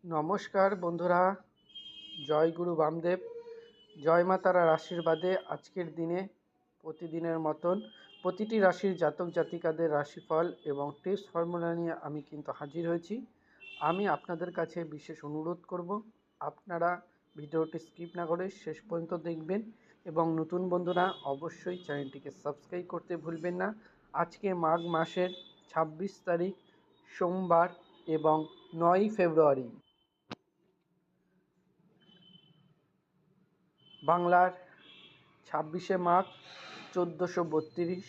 নমস্কার বন্ধুরা, জয় গুরু বামদেব, জয় মা তারার আশীর্বাদে আজকের দিনে প্রতিদিনের মতন প্রতিটি রাশির জাতক জাতিকাদের রাশিফল এবং টিপস ফর্মুলা নিয়ে আমি কিন্তু হাজির হয়েছি। আমি আপনাদের কাছে বিশেষ অনুরোধ করব, আপনারা ভিডিওটি স্কিপ না করে শেষ পর্যন্ত দেখবেন এবং নতুন বন্ধুরা অবশ্যই চ্যানেলটিকে সাবস্ক্রাইব করতে ভুলবেন না। আজকে মাঘ মাসের ২৬ তারিখ সোমবার এবং ৯ ফেব্রুয়ারি, বাংলার ২৬শে মাঘ ১৪৩২,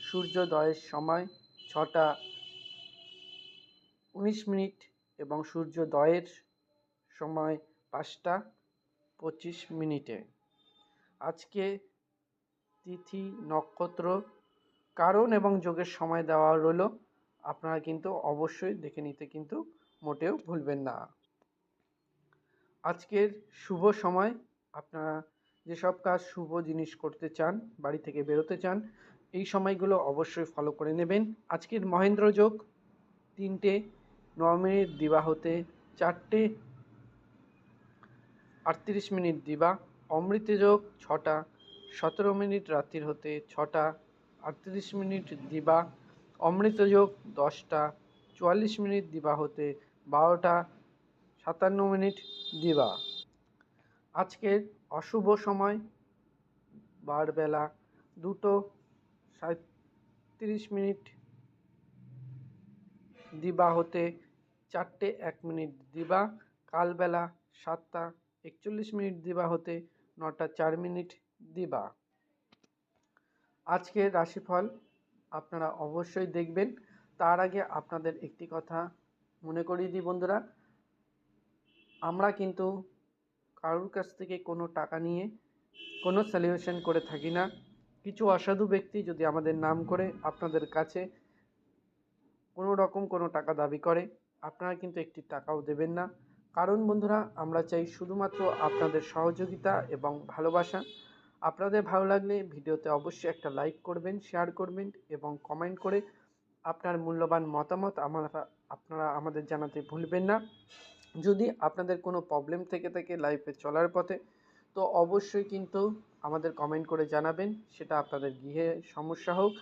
সূর্যোদয়ের সময় ৬টা ১৯ মিনিট এবং সূর্যোদয়ের সময় ৫টা ২৫ মিনিটে। আজকে তিথি, নক্ষত্র, কারণ এবং যোগের সময় দেওয়া রইল, আপনারা কিন্তু অবশ্যই দেখে নিতে কিন্তু মোটেও ভুলবেন না। আজকের শুভ সময়, আপনারা যেসব কাজ শুভ জিনিস করতে চান, বাড়ি থেকে বেরোতে চান, এই সময়গুলো অবশ্যই ফলো করে নেবেন। আজকের মহেন্দ্র যোগ 3টে 9 মিনিট দিবা হতে 4টে 38 মিনিট দিবা। অমৃত যোগ 6টা 17 মিনিট রাত্রির হতে 6টা 38 মিনিট দিবা। অমৃত যোগ 10টা 44 মিনিট দিবা হতে 12টা 57 মিনিট দিবা। আজকের অশুভ সময় বারবেলা 2টো 37 মিনিট দিবা হতে 4টে 1 মিনিট দিবা। কালবেলা 7টা 41 মিনিট দিবা হতে 9টা 4 মিনিট দিবা। আজকের রাশিফল আপনারা অবশ্যই দেখবেন। তার আগে আপনাদের একটি কথা মনে করিয়ে দিই বন্ধুরা, আমরা কিন্তু কারোর কাছ থেকে কোনো টাকা নিয়ে কোনো সলিউশন করে থাকি না। কিছু অসাধু ব্যক্তি যদি আমাদের নাম করে আপনাদের কাছে কোনো রকম কোনো টাকা দাবি করে, আপনারা কিন্তু একটি টাকাও দেবেন না। কারণ বন্ধুরা, আমরা চাই শুধুমাত্র আপনাদের সহযোগিতা এবং ভালোবাসা। আপনাদের ভালো লাগলে ভিডিওতে অবশ্যই একটা লাইক করবেন, শেয়ার করবেন এবং কমেন্ট করে আপনার মূল্যবান মতামত আপনারা আমাদের জানাতে ভুলবেন না। যদি আপনাদের কোনো প্রবলেম থেকে থাকে লাইফে চলার পথে, তো অবশ্যই কিন্তু আমাদের কমেন্ট করে জানাবেন। সেটা আপনাদের গৃহে সমস্যা হোক,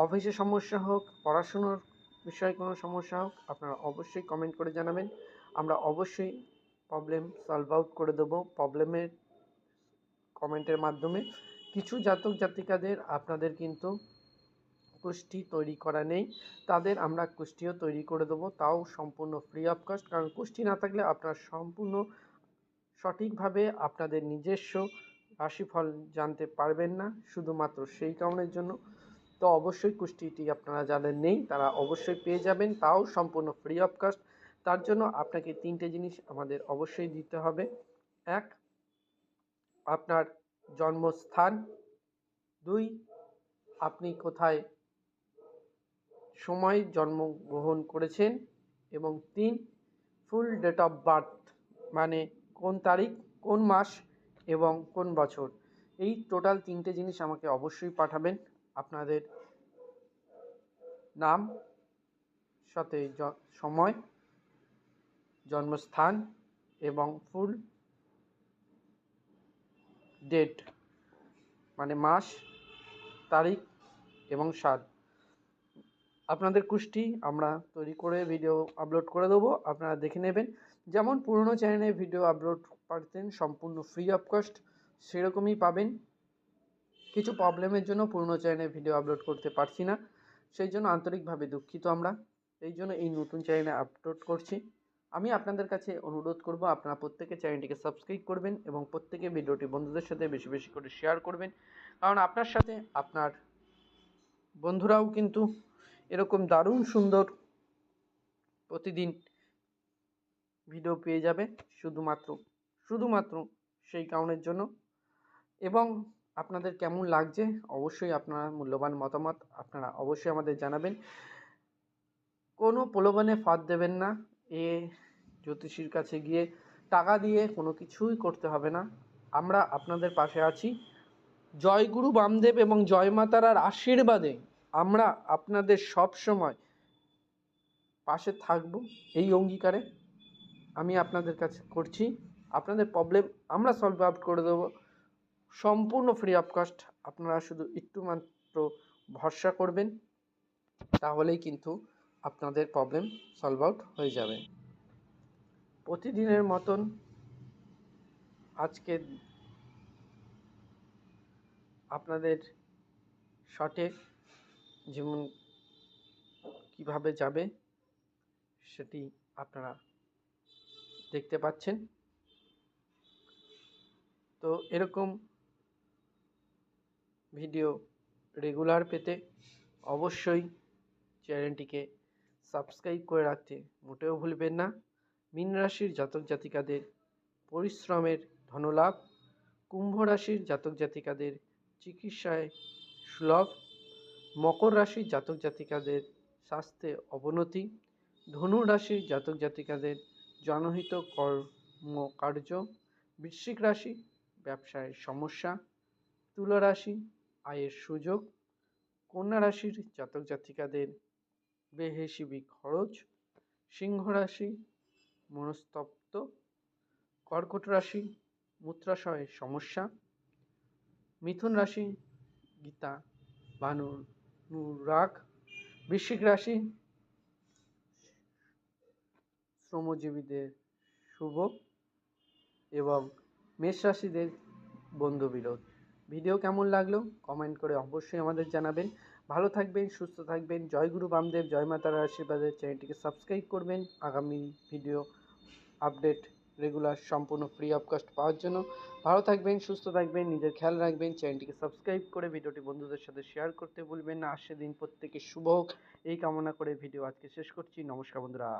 অফিসে সমস্যা হোক, পড়াশুনোর বিষয়ে কোনো সমস্যা হোক, আপনারা অবশ্যই কমেন্ট করে জানাবেন। আমরা অবশ্যই প্রবলেম সলভ আউট করে দেবো প্রবলেমের কমেন্টের মাধ্যমে। কিছু জাতক জাতিকাদের আপনাদের কিন্তু কুষ্টি তৈরি করা নেই, তাদের আমরা কুষ্টিও তৈরি করে দেবো, তাও সম্পূর্ণ ফ্রি অফ কস্ট। কারণ কুষ্টি না থাকলে আপনারা সম্পূর্ণ সঠিকভাবে আপনাদের নিজস্ব রাশিফল জানতে পারবেন না, শুধুমাত্র সেই কারণের জন্য। তো অবশ্যই কুষ্টিটি আপনারা যাদের নেই তারা অবশ্যই পেয়ে যাবেন, তাও সম্পূর্ণ ফ্রি অফ কস্ট। তার জন্য আপনাকে 3টে জিনিস আমাদের অবশ্যই দিতে হবে। 1, আপনার জন্মস্থান। 2, আপনি কোথায় সময় জন্মগ্রহণ করেছেন। এবং 3, ফুল ডেট অফ বার্থ, মানে কোন তারিখ, কোন মাস এবং কোন বছর। এই টোটাল 3টে জিনিস আমাকে অবশ্যই পাঠাবেন। আপনাদের নাম, সাথে সময়, জন্মস্থান এবং ফুল ডেট, মানে মাস, তারিখ এবং সাল। আপনাদের কুষ্টি আমরা তৈরি করে ভিডিও আপলোড করে দেবো, আপনারা দেখে নেবেন। যেমন পুরনো চ্যানেলে ভিডিও আপলোড পাচ্ছেন সম্পূর্ণ ফ্রি অফ কস্ট, সেরকমই পাবেন। কিছু প্রবলেমের জন্য পুরনো চ্যানেলে ভিডিও আপলোড করতে পারছি না, সেই জন্য আন্তরিকভাবে দুঃখিত আমরা। এই জন্য এই নতুন চ্যানেলে আপলোড করছি। আমি আপনাদের কাছে অনুরোধ করব, আপনারা প্রত্যেকে চ্যানেলটিকে সাবস্ক্রাইব করবেন এবং প্রত্যেকে ভিডিওটি বন্ধুদের সাথে বেশি বেশি করে শেয়ার করবেন। কারণ আপনার সাথে আপনার বন্ধুরাও কিন্তু এরকম দারুণ সুন্দর প্রতিদিন ভিডিও পেয়ে যাবে, শুধুমাত্র সেই কারণের জন্য। এবং আপনাদের কেমন লাগছে অবশ্যই আপনারা মূল্যবান মতামত আপনারা অবশ্যই আমাদের জানাবেন। কোনো প্রলোভনে ফাঁদ দেবেন না। জ্যোতিষীর কাছে গিয়ে টাকা দিয়ে কোনো কিছুই করতে হবে না। আমরা আপনাদের পাশে আছি। জয় গুরু বামদেব এবং জয় মা তারার আশীর্বাদে আমরা আপনাদের সব সময় পাশে থাকব, এই অঙ্গীকারে আমি আপনাদের কাছে করছি, আপনাদের প্রবলেম আমরা সলভ আউট করে দেবো সম্পূর্ণ ফ্রি অফ কস্ট। আপনারা শুধু একটু মাত্র ভরসা করবেন, তাহলেই কিন্তু আপনাদের প্রবলেম সলভ আউট হয়ে যাবে। প্রতিদিনের মতন আজকে আপনাদের শর্টে যেমন কিভাবে যাবে সেটি আপনারা দেখতে পাচ্ছেন। তো এরকম ভিডিও রেগুলার পেতে অবশ্যই চ্যানেলটিকে সাবস্ক্রাইব করে রাখতে মোটেও ভুলবেন না। মীন রাশির জাতক জাতিকাদের পরিশ্রমের ধনলাভ, কুম্ভ রাশির জাতক জাতিকাদের চিকিৎসায় সুলভ, মকর রাশির জাতক জাতিকাদের স্বাস্থ্যে অবনতি, ধনু রাশির জাতক জাতিকাদের জনহিত কর্মকার্য, বৃশ্চিক রাশি ব্যবসায় সমস্যা, তুলা রাশি আয়ের সুযোগ, কন্যা রাশির জাতক জাতিকাদের বেহিসেবি খরচ, সিংহ রাশি মনস্তত্ব, কর্কট রাশি মূত্রাশয়ের সমস্যা, মিথুন রাশি গীতা ভানুরাগ, বৃশ্চিক রাশি শ্রমজীবীদের শুভ এবং মেষ রাশিদের বন্ধুবিরোধ। ভিডিও কেমন লাগলো কমেন্ট করে অবশ্যই আমাদের জানাবেন। ভালো থাকবেন, সুস্থ থাকবেন। জয় গুরু বামদেব, জয় মাতার আশীর্বাদে চ্যানেলটিকে সাবস্ক্রাইব করবেন আগামী ভিডিও আপডেট রেগুলার সম্পূর্ণ ফ্রি অফ কস্ট পাওয়ার জন্য। ভালো থাকবেন, সুস্থ থাকবেন, নিজের খেয়াল রাখবেন। চ্যানেলটিকে সাবস্ক্রাইব করে ভিডিওটি বন্ধুদের সাথে শেয়ার করতে ভুলবেন না। আসছে দিন প্রত্যেকের শুভ হোক এই কামনা করে ভিডিও আজকে শেষ করছি। নমস্কার বন্ধুরা।